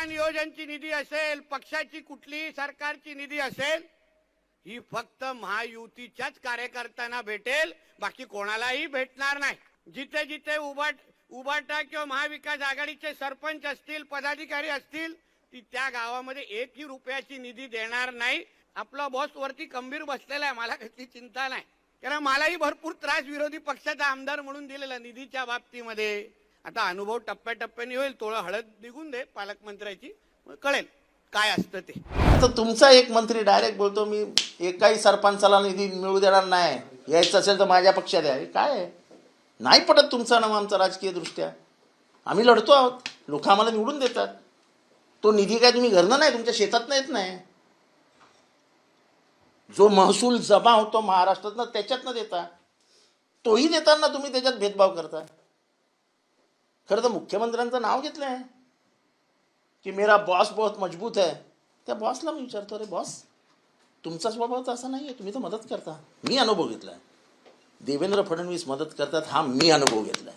जिल्हा नियोजनची निधी असेल, पक्षाची कुठलीही सरकारची निधी असेल, ही फक्त महायुतीच्याच कार्यकर्त्यांना भेटेल, बाकी कोणालाही भेटणार नाही। जिथे जिथे उबाटा किंवा महाविकास आघाडीचे सरपंच असतील, पदाधिकारी असतील, ती त्या गावामध्ये एकही रुपयाची निधी देणार नाही। आपला बॉस वरती खंबीर बसलेला आहे, मला कसली चिंता नाही, कारण मलाही भरपूर त्रास विरोधी पक्षाचा आमदार म्हणून दिलेला निधीच्या बाबतीमध्ये। आता अनुभव टप्प्याटप्प्याने होईल, थोडं हळद निघून दे पालकमंत्र्याची, कळेल काय असतं ते। आता तुमचा एक मंत्री डायरेक्ट बोलतो मी एकाही सरपंचाला निधी मिळू देणार नाही, यायचं असेल तर माझ्या पक्षात आहे। काय आहे? नाही पटत तुमचा नाम आमचा राजकीय दृष्ट्या, आम्ही लढतो आहोत, लोक आम्हाला निवडून देतात। तो निधी काय तुम्ही घरनं नाही, तुमच्या शेतातनं येत नाही। जो महसूल जमा होतो महाराष्ट्रातनं त्याच्यातनं देता, तोही देताना तुम्ही त्याच्यात भेदभाव करता। खरं तर मुख्यमंत्र्यांचं नाव घेतलंय की मेरा बॉस बहुत मजबूत है, त्या बॉसला मी विचारतो, अरे बॉस तुमचा स्वभाव तर असा नाही आहे, तुम्ही तर मदत करता। मी अनुभव घेतला, देवेंद्र फडणवीस मदत करतात हा मी अनुभव घेतला।